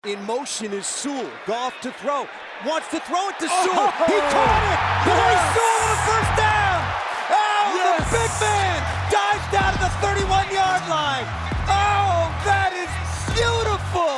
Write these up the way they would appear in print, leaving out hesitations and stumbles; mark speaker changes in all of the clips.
Speaker 1: In motion is Sewell. Goff to throw. Wants to throw it to Sewell. He caught it! Boy, Sewell with a first down! Oh, yes! The big man dives down to the 31-yard line! Oh, that is beautiful!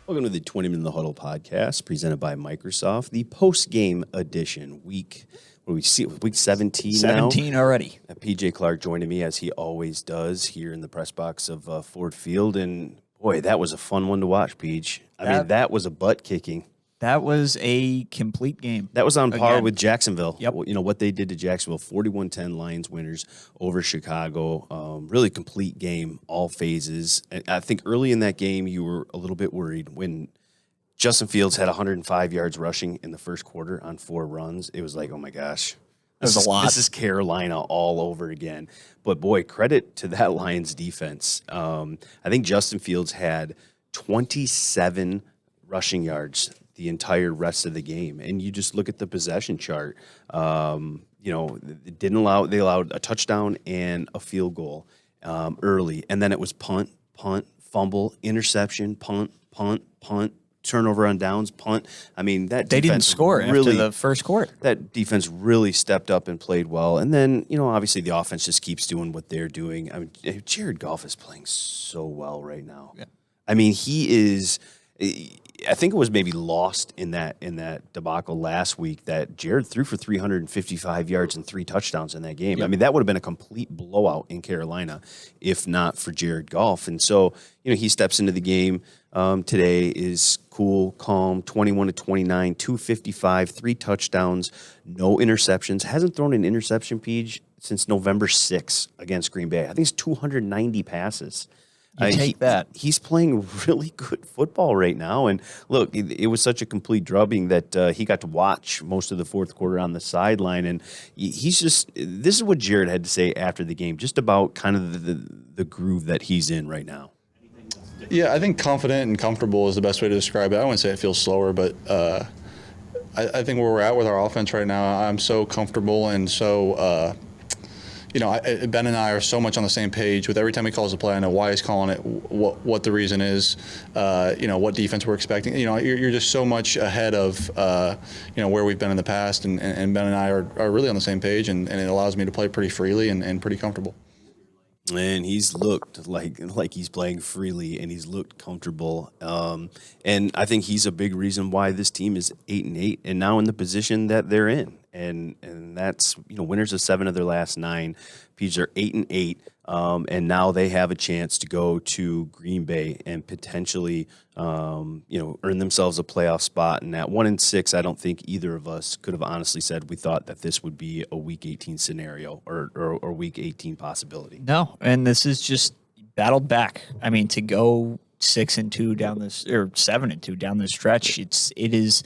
Speaker 2: Welcome to the Twentyman in the Huddle podcast, presented by Microsoft, the post-game edition. Week 17 now.
Speaker 3: 17 already.
Speaker 2: PJ Clark joining me, as he always does, here in the press box of Ford Field. And, boy, that was a fun one to watch, Peach. I mean, that was a butt-kicking.
Speaker 3: That was a complete game.
Speaker 2: That was on par with Jacksonville.
Speaker 3: Yep.
Speaker 2: You know, what they did to Jacksonville, 41-10 Lions winners over Chicago. Really complete game, all phases. And I think early in that game you were a little bit worried when Justin Fields had 105 yards rushing in the first quarter on 4 runs. It was like, oh, my gosh.
Speaker 3: That was a lot.
Speaker 2: This is Carolina all over again. But, boy, credit to that Lions defense. I think Justin Fields had 27 rushing yards the entire rest of the game. And you just look at the possession chart. They allowed a touchdown and a field goal early. And then it was punt, fumble, interception, punt, turnover on downs, punt. I mean, that
Speaker 3: they didn't score after the first quarter.
Speaker 2: That defense really stepped up and played well. And then, obviously the offense just keeps doing what they're doing. I mean, Jared Goff is playing so well right now. Yeah. I mean, he is. I think it was maybe lost in that debacle last week that Jared threw for 355 yards and 3 touchdowns in that game. Yep. I mean, that would have been a complete blowout in Carolina if not for Jared Goff. And so, he steps into the game today, is cool, calm, 21-29, 255, 3 touchdowns, no interceptions. Hasn't thrown an interception, Peach, since November 6th against Green Bay. I think it's 290 passes.
Speaker 3: Take that.
Speaker 2: He's playing really good football right now. And look, it was such a complete drubbing that he got to watch most of the fourth quarter on the sideline. And he's just, this is what Jared had to say after the game, just about kind of the groove that he's in right now.
Speaker 4: Yeah, I think confident and comfortable is the best way to describe it. I wouldn't say it feels slower, but I think where we're at with our offense right now, I'm so comfortable and so Ben and I are so much on the same page with every time he calls a play. I know why he's calling it, what the reason is, what defense we're expecting. You're just so much ahead of, where we've been in the past. And Ben and I are really on the same page, and it allows me to play pretty freely and pretty comfortable.
Speaker 2: And he's looked like he's playing freely, and he's looked comfortable. And I think he's a big reason why this team is 8-8 and now in the position that they're in. And that's, winners of 7 of their last 9. Peach are 8-8, and now they have a chance to go to Green Bay and potentially, earn themselves a playoff spot. And at 1-6, I don't think either of us could have honestly said we thought that this would be a Week 18 scenario or Week 18 possibility.
Speaker 3: No, and this is just battled back. I mean, to go 6-2 down this, or 7-2 down this stretch, it is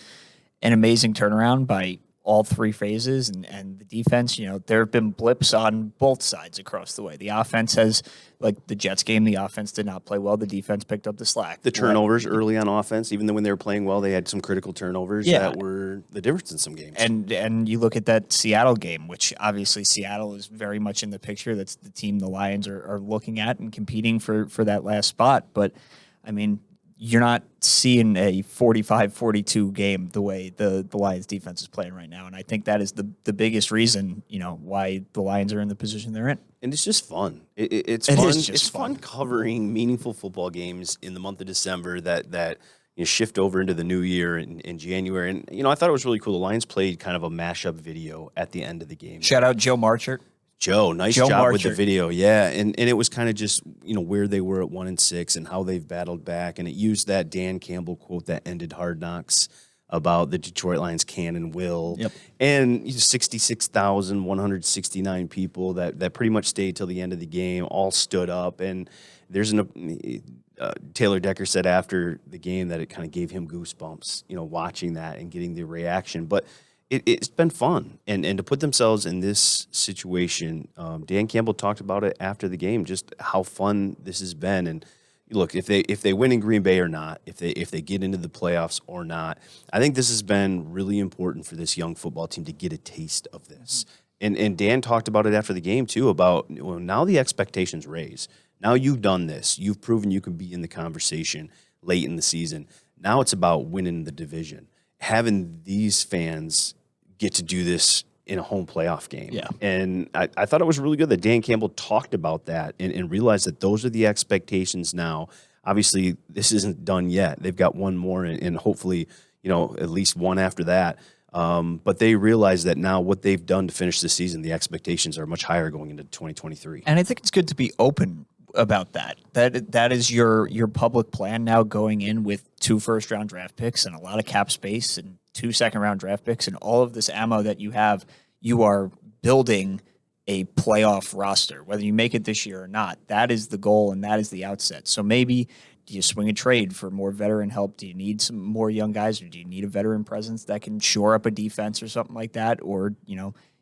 Speaker 3: an amazing turnaround by all 3 phases, and the defense, there have been blips on both sides across the way. The offense has, like the Jets game, the offense did not play well. The defense picked up the slack.
Speaker 2: The turnovers early on offense, even though when they were playing well, they had some critical turnovers that were the difference in some games.
Speaker 3: And you look at that Seattle game, which obviously Seattle is very much in the picture. That's the team the Lions are looking at and competing for that last spot. But, I mean, you're not seeing a 45-42 game the way the Lions defense is playing right now. And I think that is the biggest reason, why the Lions are in the position they're in.
Speaker 2: And it's just fun. It's fun. It's fun covering meaningful football games in the month of December that shift over into the new year in January. And, I thought it was really cool. The Lions played kind of a mashup video at the end of the game.
Speaker 3: Shout out Joe Marchert.
Speaker 2: Joe, nice job with the video. Yeah, and it was kind of just, where they were at 1-6 and how they've battled back. And it used that Dan Campbell quote that ended Hard Knocks about the Detroit Lions can and will. Yep. And 66,169 people that pretty much stayed till the end of the game, all stood up. And there's Taylor Decker said after the game that it kind of gave him goosebumps, watching that and getting the reaction. But it's been fun. And to put themselves in this situation, Dan Campbell talked about it after the game, just how fun this has been. And look, if they win in Green Bay or not, if they get into the playoffs or not, I think this has been really important for this young football team to get a taste of this. And Dan talked about it after the game too, about now the expectations raise. Now you've done this. You've proven you can be in the conversation late in the season. Now it's about winning the division. Having these fans get to do this in a home playoff game.
Speaker 3: Yeah.
Speaker 2: And I thought it was really good that Dan Campbell talked about that and realized that those are the expectations now. Obviously, this isn't done yet. They've got one more and hopefully, at least one after that. But they realize that now what they've done to finish the season, the expectations are much higher going into 2023.
Speaker 3: And I think it's good to be open about that. That is your public plan now, going in with 2 first-round draft picks and a lot of cap space and 2 second-round draft picks and all of this ammo that you have. You are building a playoff roster, whether you make it this year or not. That is the goal, and that is the outset. So maybe do you swing a trade for more veteran help? Do you need some more young guys, or do you need a veteran presence that can shore up a defense or something like that? Or,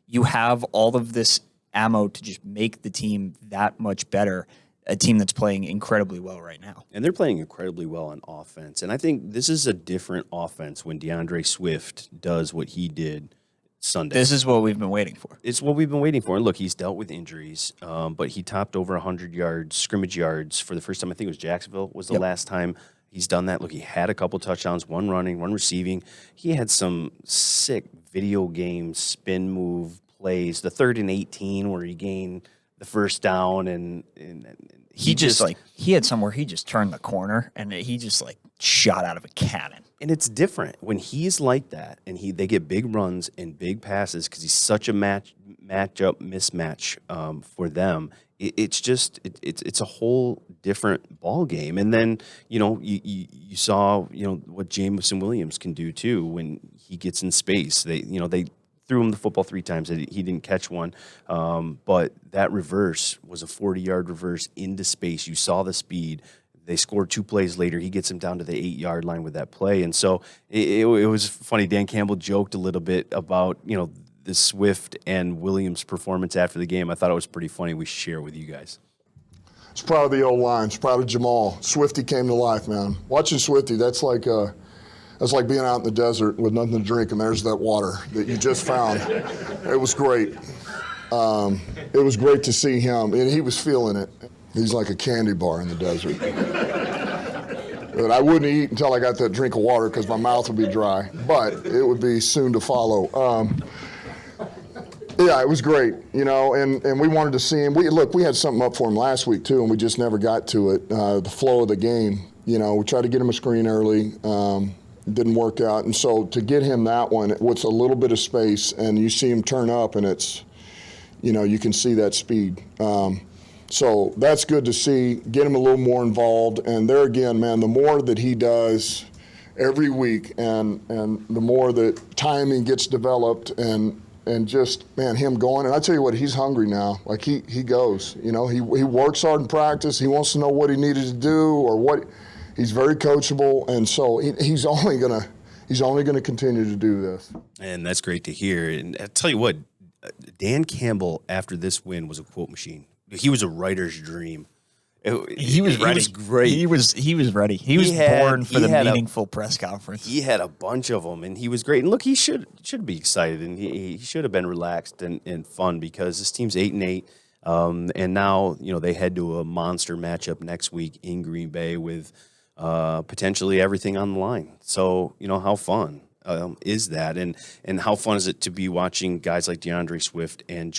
Speaker 3: you have all of this ammo to just make the team that much better, a team that's playing incredibly well right now.
Speaker 2: And they're playing incredibly well on offense. And I think this is a different offense when DeAndre Swift does what he did Sunday.
Speaker 3: This is what we've been waiting for.
Speaker 2: It's what we've been waiting for. And look, he's dealt with injuries, but he topped over 100 yards, scrimmage yards for the first time. I think it was Jacksonville was the last time he's done that. Look, he had a couple touchdowns, 1 running, 1 receiving. He had some sick video game spin move plays. The 3rd and 18 where he gained the first down, and
Speaker 3: he just he had somewhere he just turned the corner and he just shot out of a cannon.
Speaker 2: And it's different when he's like that, and they get big runs and big passes because he's such a matchup mismatch for them. It's a whole different ball game. And then you saw what Jameson Williams can do too when he gets in space. They threw him the football 3 times. He didn't catch one, but that reverse was a 40-yard reverse into space. You saw the speed. They scored 2 plays later. He gets him down to the 8-yard line with that play. And so it was funny. Dan Campbell joked a little bit about, the Swift and Williams performance after the game. I thought it was pretty funny. We share it with you guys.
Speaker 5: It's proud of the old line. It's proud of Jamaal. Swifty came to life, man. Watching Swifty, that's like being out in the desert with nothing to drink, and there's that water that you just found. It was great. It was great to see him, and he was feeling it. He's like a candy bar in the desert. But I wouldn't eat until I got that drink of water because my mouth would be dry. But it would be soon to follow. Yeah, it was great, and we wanted to see him. We had something up for him last week too, and we just never got to it. The flow of the game, we tried to get him a screen early. Didn't work out, and so to get him that one with a little bit of space, and you see him turn up, and it's, you can see that speed. So that's good to see. Get him a little more involved, and there again, man, the more that he does every week, and the more that timing gets developed, and just, man, him going. And I tell you what, he's hungry now. Like he goes. He works hard in practice. He wants to know what he needed to do or what. He's very coachable, and so he's only gonna continue to do this.
Speaker 2: And that's great to hear. And I tell you what, Dan Campbell after this win was a quote machine. He was a writer's dream.
Speaker 3: He was ready.
Speaker 2: He was great.
Speaker 3: He was ready. He was born for the meaningful press conference.
Speaker 2: He had a bunch of them, and he was great. And look, he should be excited, and he should have been relaxed and fun because this team's 8-8. And now they head to a monster matchup next week in Green Bay with potentially everything on the line. So, how fun is that? And how fun is it to be watching guys like DeAndre Swift and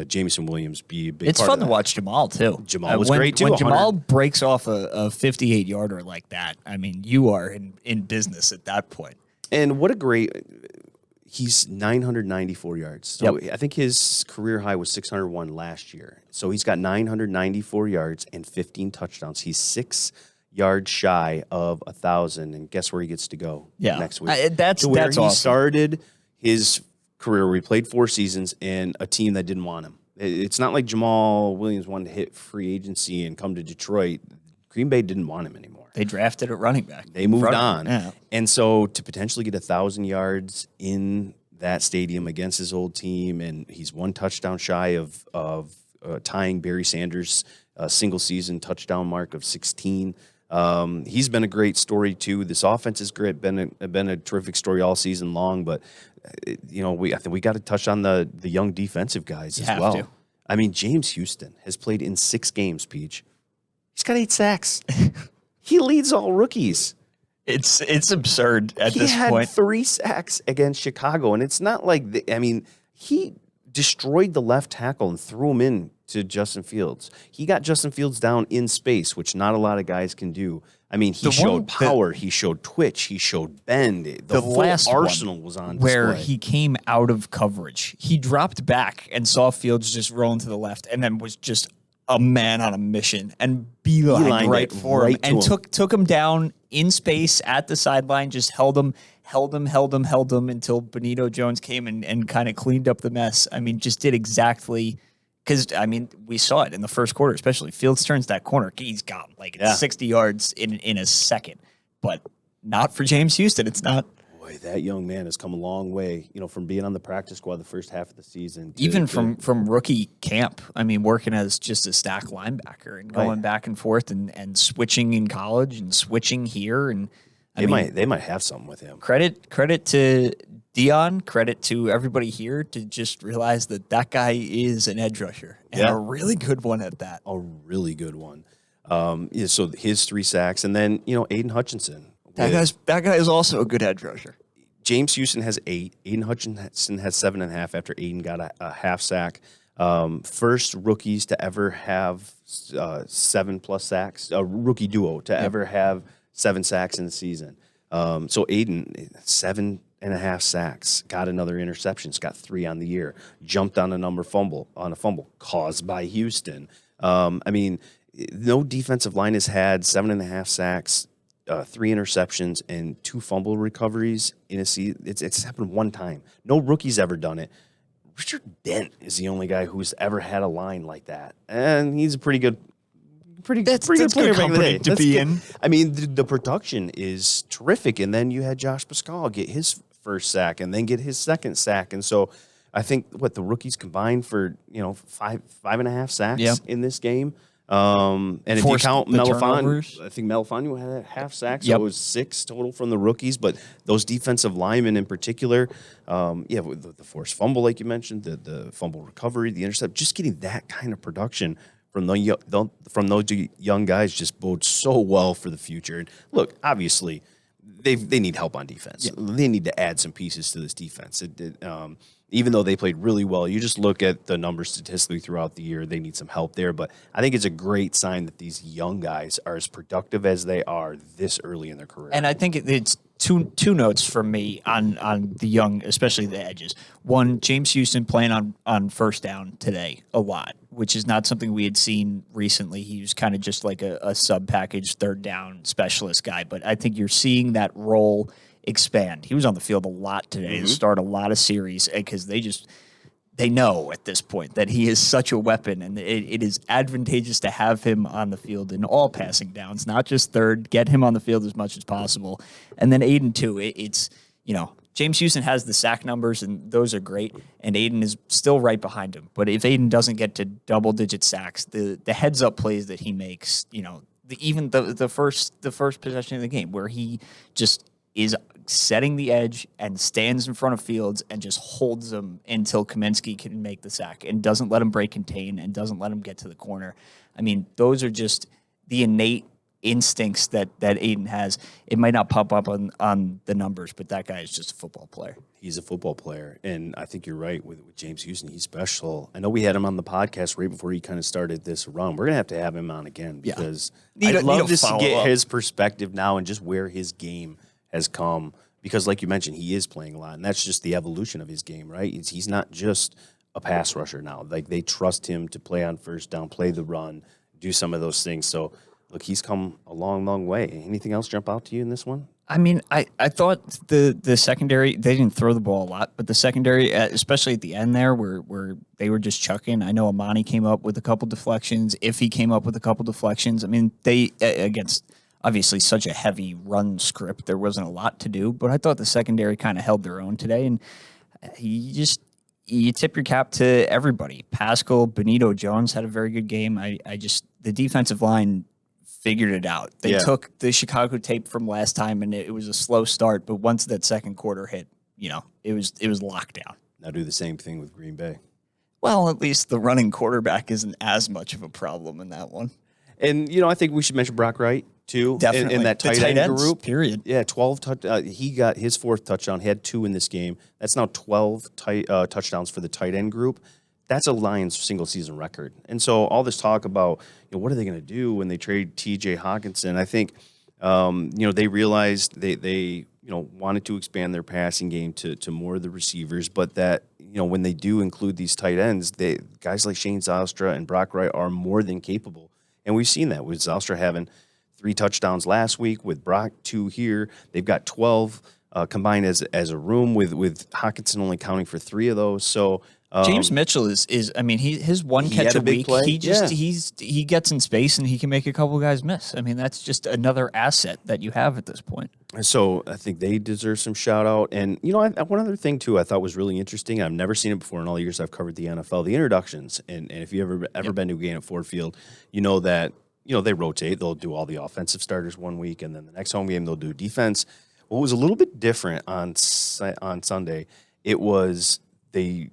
Speaker 2: Jameson Williams be a big
Speaker 3: It's
Speaker 2: part
Speaker 3: fun
Speaker 2: of that.
Speaker 3: to watch Jamaal, too.
Speaker 2: Jamaal was great, too.
Speaker 3: When Jamaal breaks off a 58-yarder like that, I mean, you are in business at that point.
Speaker 2: And what a great... He's 994 yards. So I think his career high was 601 last year. So he's got 994 yards and 15 touchdowns. He's 6 yards shy of 1,000. And guess where he gets to go next week?
Speaker 3: That's
Speaker 2: awesome. He started
Speaker 3: his
Speaker 2: career where he played 4 seasons in a team that didn't want him. It's not like Jamaal Williams wanted to hit free agency and come to Detroit. Green Bay didn't want him anymore.
Speaker 3: They drafted at running back.
Speaker 2: They moved on. Yeah. And so to potentially get 1,000 yards in that stadium against his old team, and he's 1 touchdown shy of tying Barry Sanders' single season touchdown mark of 16. He's been a great story too. This offense has been a terrific story all season long. But I think we got to touch on the young defensive guys as well. I mean, James Houston has played in 6 games. Peach, he's got 8 sacks. He leads all rookies.
Speaker 3: It's absurd at this point.
Speaker 2: He had 3 sacks against Chicago, and it's not like he destroyed the left tackle and threw him in to Justin Fields. He got Justin Fields down in space, which not a lot of guys can do. I mean, he showed power, he showed twitch, he showed bend. The full arsenal was on display.
Speaker 3: Where he came out of coverage. He dropped back and saw Fields just rolling to the left, and then was just a man on a mission and beelined right for him and took him down in space at the sideline, just held him until Benito Jones came and kind of cleaned up the mess. I mean, just did exactly, because, I mean, we saw it in the first quarter, especially. Fields turns that corner. He's gone 60 yards in a second. But not for James Houston. It's not.
Speaker 2: Boy, that young man has come a long way, from being on the practice squad the first half of the season.
Speaker 3: Even from rookie camp, I mean, working as just a stack linebacker and going back and forth and switching in college and switching here. And
Speaker 2: they might have something with him.
Speaker 3: Credit to Dion, credit to everybody here to just realize that guy is an edge rusher and a really good one at that.
Speaker 2: A really good one. So his 3 sacks, and then Aidan Hutchinson.
Speaker 3: That guy is also a good edge rusher.
Speaker 2: James Houston has 8. Aidan Hutchinson has 7.5 after Aidan got a half sack. First rookies to ever have 7+ sacks. A rookie duo to ever have 7 sacks in the season. So Aidan, 7.5 sacks, got another interception, got 3 on the year, jumped on a fumble caused by Houston. I mean, no defensive line has had 7.5 sacks, 3 interceptions, and 2 fumble recoveries in a season. It's happened 1 time. No rookie's ever done it. Richard Dent is the only guy who's ever had a line like that, and he's a pretty good player
Speaker 3: to be in.
Speaker 2: I mean, the production is terrific, and then you had Josh Paschal get his first sack and then get his second sack, and so I think the rookies combined for 5.5 sacks in this game. And if you count Melifonwu, I think Melifonwu had a half sack, so it was 6 total from the rookies. But those defensive linemen in particular, the forced fumble, like you mentioned, the fumble recovery, the intercept, just getting that kind of production from those young guys just bodes so well for the future. And look, obviously, they need help on defense. Yeah. They need to add some pieces to this defense. Even though they played really well, you just look at the numbers statistically throughout the year, they need some help there. But I think it's a great sign that these young guys are as productive as they are this early in their career.
Speaker 3: And I think it's two notes from me on the young, especially the edges. One, James Houston playing on first down today a lot, which is not something we had seen recently. He was kind of just like a sub-package third down specialist guy. But I think you're seeing that role expand. He was on the field a lot today to start a lot of series because they know at this point that he is such a weapon, and it is advantageous to have him on the field in all passing downs, not just third. Get him on the field as much as possible. And then Aidan too. It's James Houston has the sack numbers, and those are great, and Aidan is still right behind him. But if Aidan doesn't get to double-digit sacks, the heads-up plays that he makes, even the first possession of the game where he just is setting the edge and stands in front of Fields and just holds him until Kaminsky can make the sack and doesn't let him break contain and doesn't let him get to the corner. I mean, those are just the innate instincts that Aidan has. It might not pop up on the numbers, but that guy is just a football player.
Speaker 2: He's a football player, and I think you're right with James Houston. He's special. I know we had him on the podcast right before he kind of started this run. We're going to have him on again because I'd love to get his perspective now and just where his game has come, because like you mentioned, he is playing a lot, and that's just the evolution of his game, right? He's not just a pass rusher now. Like, they trust him to play on first down, play the run, do some of those things. So, look, he's come a long, long way. Anything else jump out to you in this one?
Speaker 3: I mean, I thought the secondary, they didn't throw the ball a lot, but the secondary, especially at the end there, where they were just chucking. I know Amani came up with a couple deflections. Iffy came up with a couple deflections. I mean, they, against obviously such a heavy run script, there wasn't a lot to do, but I thought the secondary kind of held their own today, and you tip your cap to everybody. Paschal, Benito Jones had a very good game. I just the defensive line figured it out. They
Speaker 2: Yeah.
Speaker 3: took the Chicago tape from last time, and it was a slow start. But once that second quarter hit, it was lockdown.
Speaker 2: Now do the same thing with Green Bay.
Speaker 3: Well, at least the running quarterback isn't as much of a problem in that one.
Speaker 2: And, I think we should mention Brock Wright, too.
Speaker 3: Definitely.
Speaker 2: In that
Speaker 3: The
Speaker 2: tight
Speaker 3: tight
Speaker 2: end
Speaker 3: ends,
Speaker 2: group.
Speaker 3: period.
Speaker 2: Yeah, 12 he got his fourth touchdown. He had 2 in this game. That's now 12 touchdowns for the tight end group. That's a Lions single-season record. And so all this talk about, what are they going to do when they trade T.J. Hutchinson, I think, they realized they wanted to expand their passing game to more of the receivers, but that, when they do include these tight ends, guys like Shane Zylstra and Brock Wright are more than capable. And we've seen that with Zylstra having 3 touchdowns last week, with Brock 2 here. They've got 12 combined as a room, with Hutchinson only counting for 3 of those. So
Speaker 3: James Mitchell is I mean, his one catch
Speaker 2: had
Speaker 3: a
Speaker 2: a big
Speaker 3: week.
Speaker 2: play.
Speaker 3: He gets in space and he can make a couple guys miss. I mean, that's just another asset that you have at this point.
Speaker 2: So I think they deserve some shout out. And, one other thing, too, I thought was really interesting. I've never seen it before in all the years I've covered the NFL, the introductions. And if you've ever been to a game at Ford Field, you know that, they rotate. They'll do all the offensive starters one week, and then the next home game they'll do defense. What was a little bit different on Sunday, it was they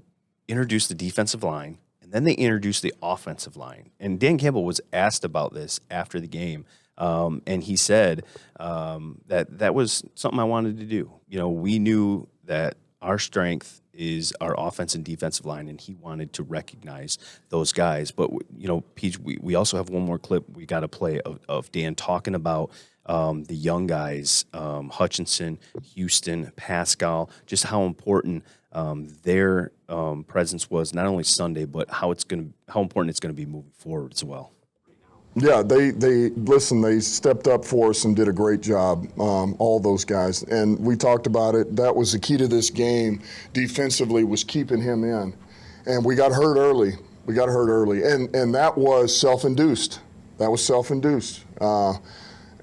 Speaker 2: introduced the defensive line, and then they introduced the offensive line. And Dan Campbell was asked about this after the game. And he said that was something I wanted to do. We knew that our strength is our offense and defensive line, and he wanted to recognize those guys. But, Peach, we also have one more clip we got to play of Dan talking about the young guys, Hutchinson, Houston, Paschal, just how important their presence was not only Sunday, but how important it's going to be moving forward as well.
Speaker 5: Yeah, they stepped up for us and did a great job, all those guys. And we talked about it. That was the key to this game defensively, was keeping him in. And we got hurt early. And that was self-induced.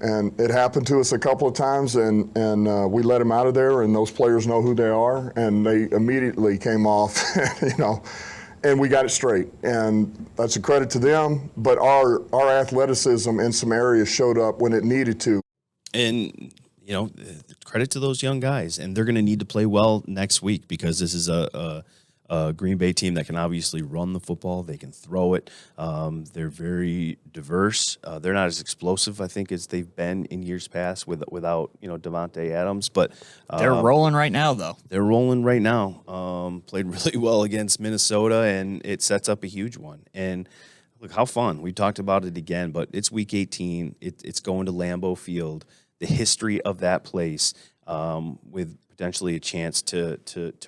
Speaker 5: And it happened to us a couple of times, and we let him out of there, and those players know who they are, and they immediately came off, and we got it straight. And that's a credit to them, but our athleticism in some areas showed up when it needed to.
Speaker 2: And, credit to those young guys. And they're going to need to play well next week, because this is a Green Bay team that can obviously run the football. They can throw it. They're very diverse. They're not as explosive, I think, as they've been in years past without Devontae Adams. But
Speaker 3: They're rolling right now, though.
Speaker 2: They're rolling right now. Played really well against Minnesota, and it sets up a huge one. And look, how fun. We talked about it again, but it's Week 18. It's going to Lambeau Field. The history of that place, with potentially a chance to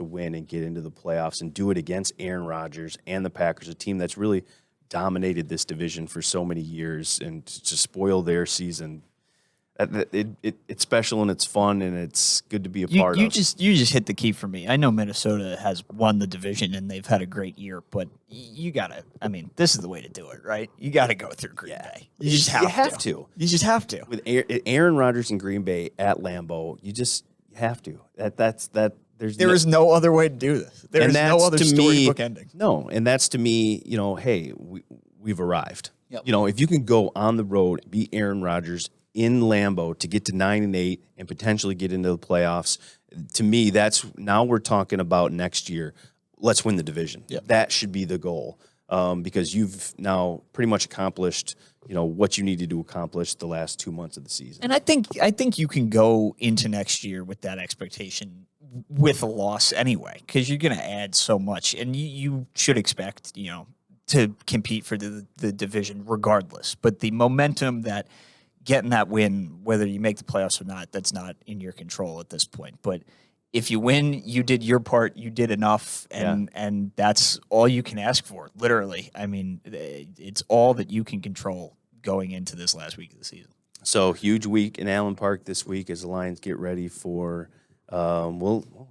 Speaker 2: win and get into the playoffs and do it against Aaron Rodgers and the Packers, a team that's really dominated this division for so many years, and to spoil their season. It's special and it's fun and it's good to be a part of.
Speaker 3: You just hit the key for me. I know Minnesota has won the division and they've had a great year, but you gotta. I mean, this is the way to do it, right? You got to go through Green Bay. You just have to. You just have to.
Speaker 2: With Aaron Rodgers and Green Bay at Lambeau, you just have to. There
Speaker 3: is no other way to do this. There is no other storybook ending.
Speaker 2: No, and that's to me, hey, we've arrived.
Speaker 3: Yep.
Speaker 2: If you can go on the road, beat Aaron Rodgers in Lambeau to get to 9-8 and potentially get into the playoffs, to me, now we're talking about next year. Let's win the division.
Speaker 3: Yep.
Speaker 2: That should be the goal, because you've now pretty much accomplished, what you needed to accomplish the last 2 months of the season.
Speaker 3: And I think you can go into next year with that expectation with a loss anyway, because you're going to add so much, and you should expect, to compete for the division regardless. But the momentum that getting that win, whether you make the playoffs or not, that's not in your control at this point. But if you win, you did your part, you did enough, and that's all you can ask for, literally. I mean, it's all that you can control going into this last week of the season.
Speaker 2: So, huge week in Allen Park this week as the Lions get ready for, we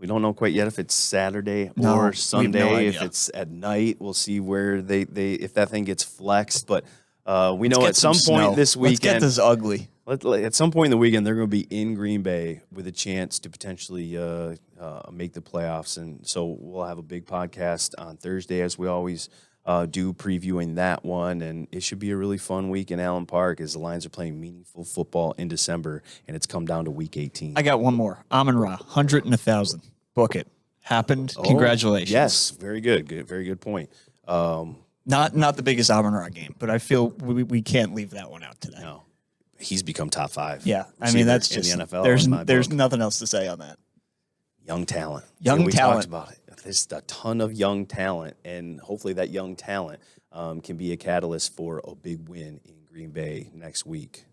Speaker 2: don't know quite yet if it's Saturday or Sunday. If it's at night, we'll see where they if that thing gets flexed. But we know at some point this weekend.
Speaker 3: Let's get this ugly.
Speaker 2: At some point in the weekend, they're going to be in Green Bay with a chance to potentially make the playoffs. And so we'll have a big podcast on Thursday, as we always due previewing that one, and it should be a really fun week in Allen Park as the Lions are playing meaningful football in December, and it's come down to Week 18.
Speaker 3: I got one more. Amon-Ra, 100 and 1,000. Book it. Happened. Congratulations.
Speaker 2: Yes, very good. Very good point.
Speaker 3: Not the biggest Amon-Ra game, but I feel we can't leave that one out today.
Speaker 2: No, he's become top 5.
Speaker 3: Yeah, I mean that's just
Speaker 2: in the NFL.
Speaker 3: There's nothing else to say on that.
Speaker 2: Young talent.
Speaker 3: We
Speaker 2: talked about it. There's a ton of young talent, and hopefully that young talent can be a catalyst for a big win in Green Bay next week.